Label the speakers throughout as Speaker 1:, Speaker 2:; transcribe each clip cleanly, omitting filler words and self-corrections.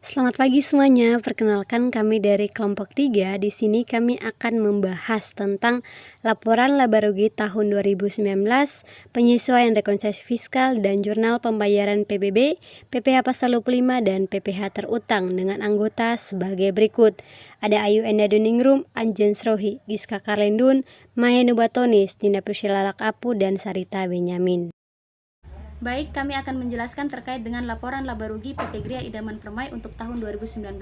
Speaker 1: Selamat pagi semuanya. Perkenalkan kami dari kelompok 3. Di sini kami akan membahas tentang laporan laba rugi tahun 2019, penyesuaian rekonsiliasi fiskal dan jurnal pembayaran PBB, PPh Pasal 25 dan PPh terutang dengan anggota sebagai berikut. Ada Ayu Enda Duningrum, Anjen Srohi, Giska Karlendun, Maya Nubatonis, Dinda Priscilla Lakapu, dan Sarita Benyamin.
Speaker 2: Baik, kami akan menjelaskan terkait dengan laporan laba rugi PT Gria Idaman Permai untuk tahun 2019.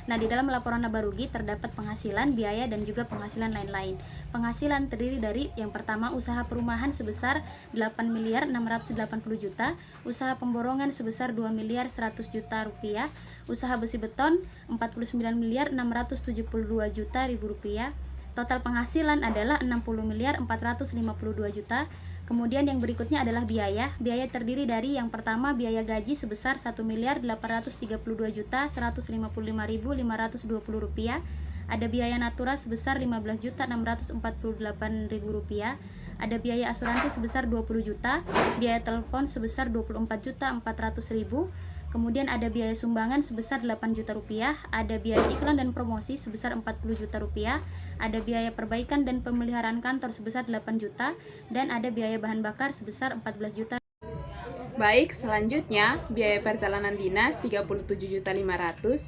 Speaker 2: Nah, di dalam laporan laba rugi terdapat penghasilan, biaya, dan juga penghasilan lain-lain. Penghasilan terdiri dari yang pertama usaha perumahan sebesar 8.680 juta, usaha pemborongan sebesar 2.100 juta rupiah, usaha besi beton 49.672 juta rupiah. Total penghasilan adalah 60.452 juta. Kemudian yang berikutnya adalah biaya. Biaya terdiri dari yang pertama biaya gaji sebesar 1.832.155.520 rupiah. Ada biaya natura sebesar 15.648.000 rupiah. Ada biaya asuransi sebesar 20 juta, biaya telepon sebesar 24.400.000. Kemudian ada biaya sumbangan sebesar 8 juta rupiah, ada biaya iklan dan promosi sebesar 40 juta rupiah, ada biaya perbaikan dan pemeliharaan kantor sebesar 8 juta, dan ada biaya bahan bakar sebesar 14 juta.
Speaker 3: Baik, selanjutnya biaya perjalanan dinas 37.500.000,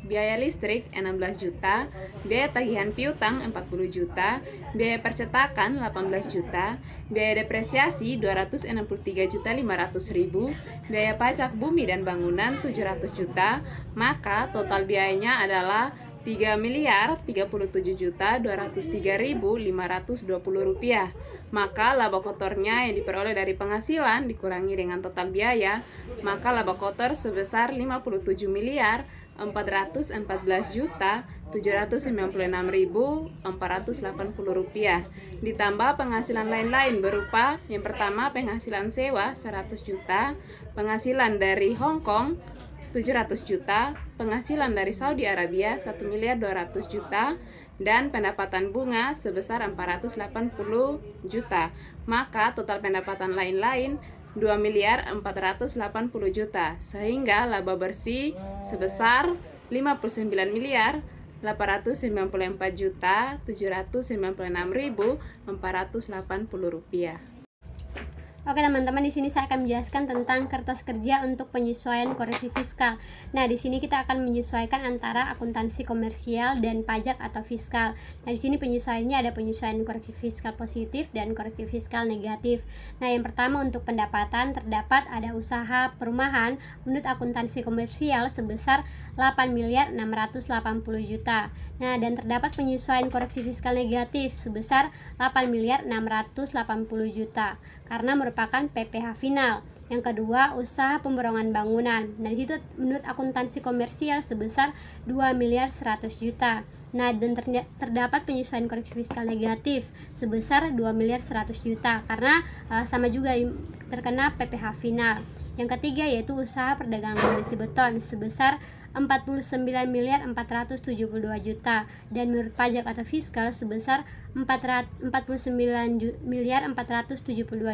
Speaker 3: biaya listrik 16 juta, biaya tagihan piutang 40 juta, biaya percetakan 18 juta, biaya depresiasi 263.500.000, biaya pajak bumi dan bangunan 700 juta, maka total biayanya adalah 3.037.203.520 rupiah. Maka laba kotornya yang diperoleh dari penghasilan dikurangi dengan total biaya, maka laba kotor sebesar 57.014.796.480 rupiah. Ditambah penghasilan lain-lain berupa yang pertama penghasilan sewa 100 juta, penghasilan dari Hong Kong 700 juta, penghasilan dari Saudi Arabia 1.200.000 juta, dan pendapatan bunga sebesar 480 juta. Maka total pendapatan lain-lain 2.480 juta, sehingga laba bersih sebesar 59.894.796.480 rupiah.
Speaker 1: Oke teman-teman, di sini saya akan menjelaskan tentang kertas kerja untuk penyesuaian koreksi fiskal. Nah, di sini kita akan menyesuaikan antara akuntansi komersial dan pajak atau fiskal. Nah, di sini penyesuaiannya ada penyesuaian koreksi fiskal positif dan koreksi fiskal negatif. Nah, yang pertama untuk pendapatan terdapat ada usaha perumahan menurut akuntansi komersial sebesar 8.680 juta. Nah, dan terdapat penyesuaian koreksi fiskal negatif sebesar 8.680 juta karena merupakan PPh final. Yang kedua, usaha pemborongan bangunan. Nah, di situ menurut akuntansi komersial sebesar 2.100 juta. Nah, dan terdapat penyesuaian koreksi fiskal negatif sebesar 2.100 juta karena sama juga terkena PPh final. Yang ketiga yaitu usaha perdagangan besi beton sebesar 49.472 juta dan menurut pajak atau fiskal sebesar 49.472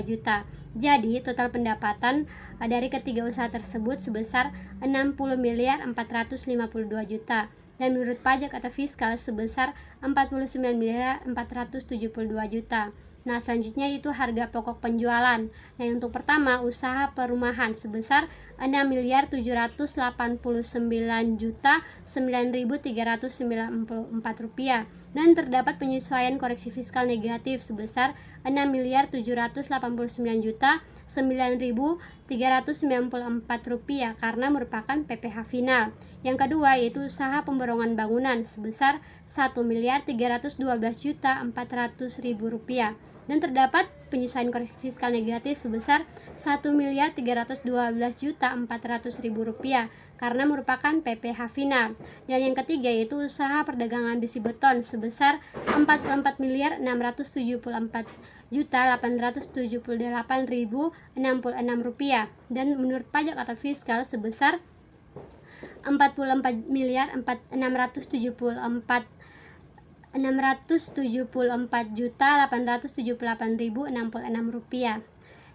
Speaker 1: juta. Jadi total pendapatan dari ketiga usaha tersebut sebesar 60.452 juta dan menurut pajak atau fiskal sebesar 49.472 juta. Nah, selanjutnya itu harga pokok penjualan. Nah, untuk pertama usaha perumahan sebesar 6.789.9.394 rupiah dan terdapat penyesuaian koreksi fiskal negatif sebesar 6.789.9.394 rupiah karena merupakan PPh final. Yang kedua yaitu usaha pemborongan bangunan sebesar 1.312.400.000 rupiah dan terdapat penyesuaian koreksi fiskal negatif sebesar 1.312.400.000 rupiah karena merupakan PPh final. Dan yang ketiga yaitu usaha perdagangan besi beton sebesar 44.878.878.066 rupiah dan menurut pajak atau fiskal sebesar 44.674.878.066 rupiah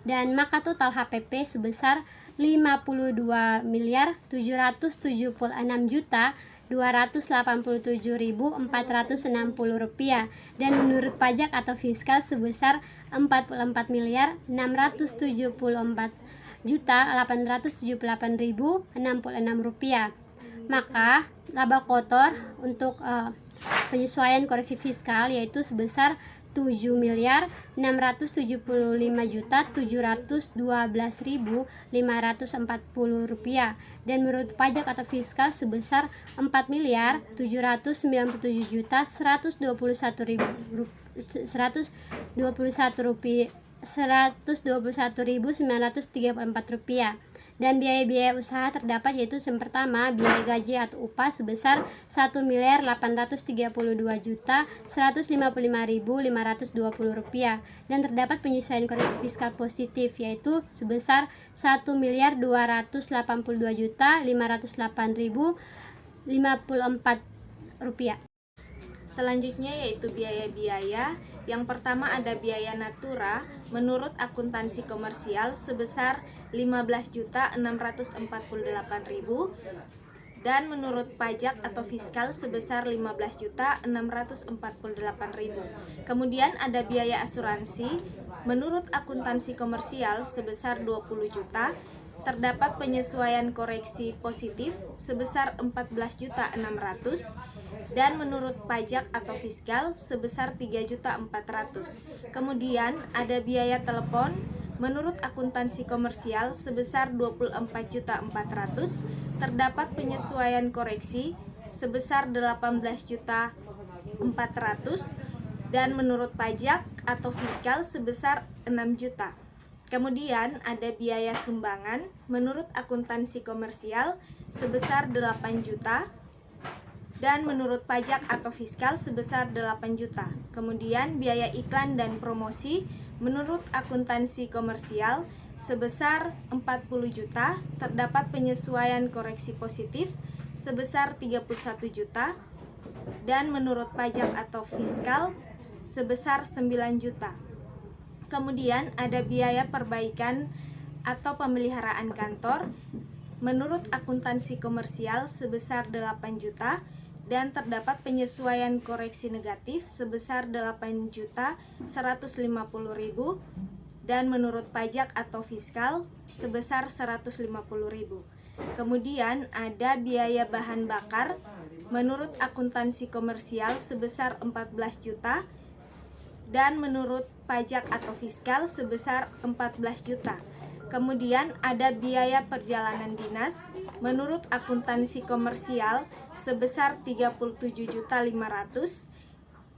Speaker 1: dan maka total HPP sebesar Rp52.786.287.460 dan menurut pajak atau fiskal sebesar Rp44.674.878.066. Maka laba kotor untuk penyesuaian koreksi fiskal yaitu sebesar Rp7.677.712.540 dan menurut pajak atau fiskal sebesar Rp4.721.121.934 dan biaya-biaya usaha terdapat yaitu yang pertama biaya gaji atau upah sebesar Rp1.832.155.520 dan terdapat penyesuaian koreksi fiskal positif yaitu sebesar Rp1.282.508.054.
Speaker 4: Selanjutnya yaitu biaya-biaya. Yang pertama ada biaya natura menurut akuntansi komersial sebesar Rp15.648.000 dan menurut pajak atau fiskal sebesar Rp15.648.000. Kemudian ada biaya asuransi menurut akuntansi komersial sebesar Rp20 juta. Terdapat penyesuaian koreksi positif sebesar Rp14.600.000 dan menurut pajak atau fiskal sebesar Rp3.400.000. Kemudian ada biaya telepon menurut akuntansi komersial sebesar Rp24.400.000. Terdapat penyesuaian koreksi sebesar Rp18.400.000 dan menurut pajak atau fiskal sebesar Rp6 juta. Kemudian ada biaya sumbangan menurut akuntansi komersial sebesar Rp8 juta dan menurut pajak atau fiskal sebesar Rp8 juta. Kemudian biaya iklan dan promosi menurut akuntansi komersial sebesar Rp40 juta. Terdapat penyesuaian koreksi positif sebesar Rp31 juta dan menurut pajak atau fiskal sebesar Rp9 juta. Kemudian ada biaya perbaikan atau pemeliharaan kantor menurut akuntansi komersial sebesar Rp8 juta dan terdapat penyesuaian koreksi negatif sebesar Rp8.150.000 dan menurut pajak atau fiskal sebesar Rp150.000. Kemudian ada biaya bahan bakar menurut akuntansi komersial sebesar Rp14 juta dan menurut pajak atau fiskal sebesar Rp14 juta. Kemudian ada biaya perjalanan dinas menurut akuntansi komersial sebesar Rp37.500.000.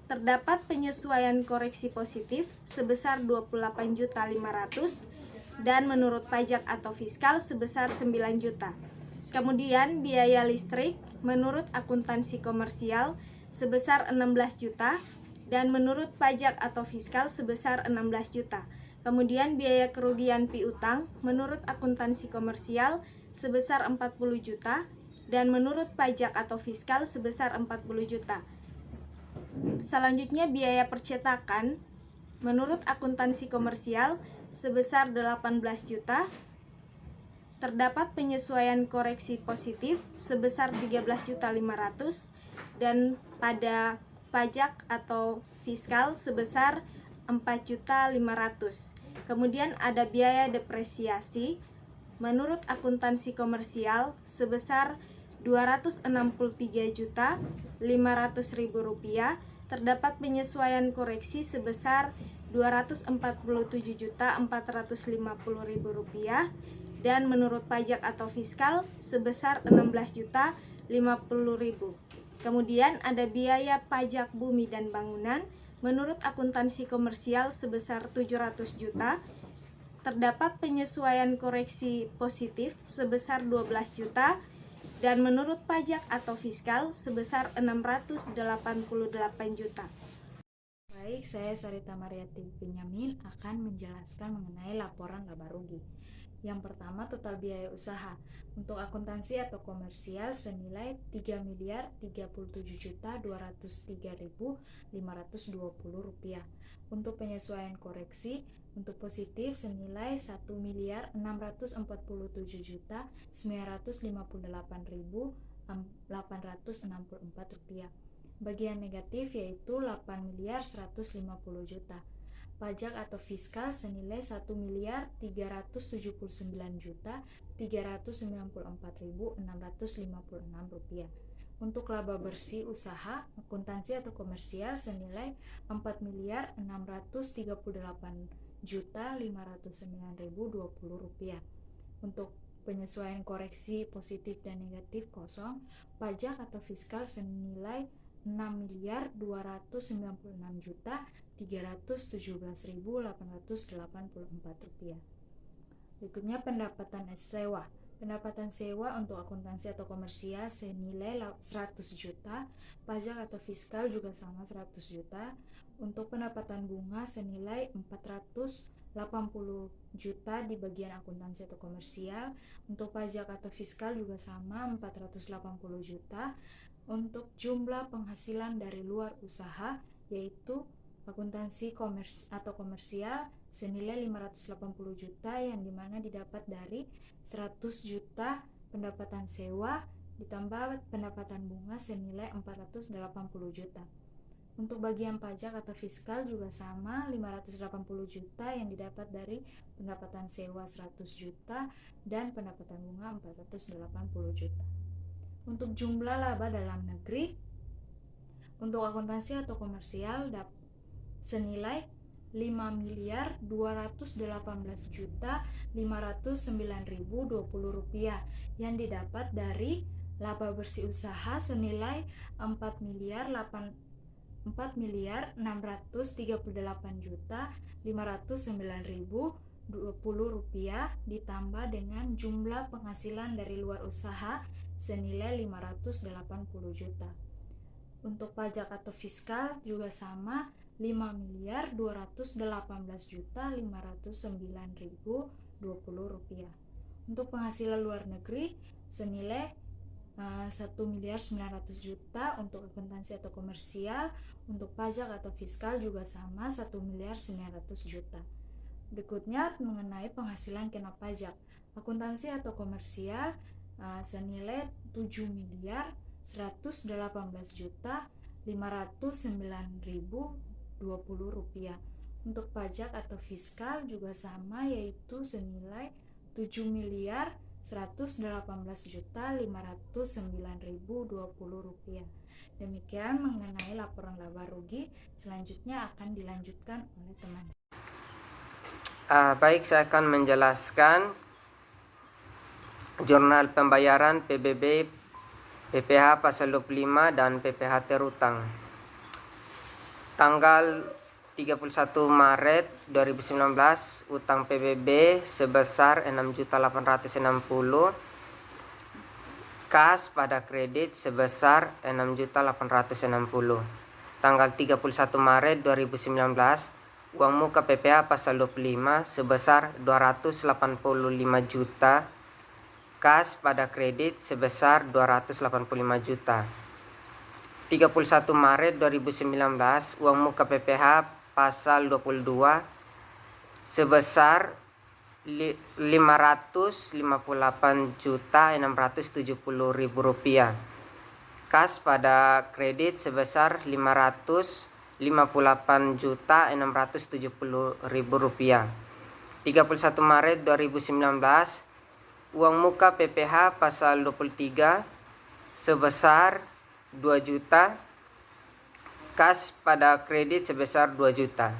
Speaker 4: Terdapat penyesuaian koreksi positif sebesar Rp28.500.000 dan menurut pajak atau fiskal sebesar Rp9 juta. Kemudian biaya listrik menurut akuntansi komersial sebesar Rp16 juta dan menurut pajak atau fiskal sebesar Rp16 juta. Kemudian biaya kerugian piutang menurut akuntansi komersial sebesar Rp40 juta dan menurut pajak atau fiskal sebesar Rp40 juta. Selanjutnya biaya percetakan menurut akuntansi komersial sebesar Rp18 juta. Terdapat penyesuaian koreksi positif sebesar Rp13.500.000 dan pada pajak atau fiskal sebesar Rp4.500.000. Kemudian ada biaya depresiasi menurut akuntansi komersial sebesar Rp263.500.000. Terdapat penyesuaian koreksi sebesar Rp247.450.000 dan menurut pajak atau fiskal sebesar Rp16.050.000. Kemudian ada biaya pajak bumi dan bangunan menurut akuntansi komersial sebesar Rp700 juta. Terdapat penyesuaian koreksi positif sebesar Rp12 juta dan menurut pajak atau fiskal sebesar Rp688 juta.
Speaker 5: Baik, saya Sarita Mariati Benyamin akan menjelaskan mengenai laporan laba rugi. Yang pertama, total biaya usaha untuk akuntansi atau komersial senilai Rp3.237.203.520. Untuk penyesuaian koreksi untuk positif senilai Rp1.649.864. Bagian negatif yaitu Rp8.150.000. Pajak atau fiskal senilai Rp1.379.394.656. Untuk laba bersih usaha, akuntansi atau komersial senilai Rp4.638.509.020. Untuk penyesuaian koreksi positif dan negatif kosong, pajak atau fiskal senilai Rp6.296.317.884. Berikutnya pendapatan sewa. Pendapatan sewa untuk akuntansi atau komersial senilai 100 juta, pajak atau fiskal juga sama 100 juta. Untuk pendapatan bunga senilai 480 juta di bagian akuntansi atau komersial. Untuk pajak atau fiskal juga sama 480 juta. Untuk jumlah penghasilan dari luar usaha yaitu akuntansi atau komersial senilai 580 juta yang dimana didapat dari 100 juta pendapatan sewa ditambah pendapatan bunga senilai 480 juta. Untuk bagian pajak atau fiskal juga sama 580 juta yang didapat dari pendapatan sewa 100 juta dan pendapatan bunga 480 juta. Untuk jumlah laba dalam negeri untuk akuntansi atau komersial senilai Rp5.218.509.020 yang didapat dari laba bersih usaha senilai Rp4.638.509.020 ditambah dengan jumlah penghasilan dari luar usaha senilai 580 juta. Untuk pajak atau fiskal juga sama Rp5.218.509.020. Untuk penghasilan luar negeri senilai Rp1.900.000 untuk akuntansi atau komersial. Untuk pajak atau fiskal juga sama Rp1.900.000. Berikutnya mengenai penghasilan kena pajak. Akuntansi atau komersial senilai Rp7.118.509.020. Untuk pajak atau fiskal juga sama yaitu senilai Rp7.118.509.020. Demikian mengenai laporan laba rugi. Selanjutnya akan dilanjutkan oleh teman.
Speaker 6: Baik, saya akan menjelaskan jurnal pembayaran PBB, PPh pasal 25 dan PPh terutang. Tanggal 31 Maret 2019 utang PBB sebesar 6.860.000, kas pada kredit sebesar 6.860.000. Tanggal 31 Maret 2019 uang muka PPh pasal 25 sebesar 285 juta, kas pada kredit sebesar 285 juta. 31 Maret 2019 uang muka PPh pasal 22 sebesar Rp558.670.000. Kas pada kredit sebesar Rp558.670.000. 31 Maret 2019 uang muka PPh pasal 23 sebesar 2 juta, kas pada kredit sebesar 2 juta.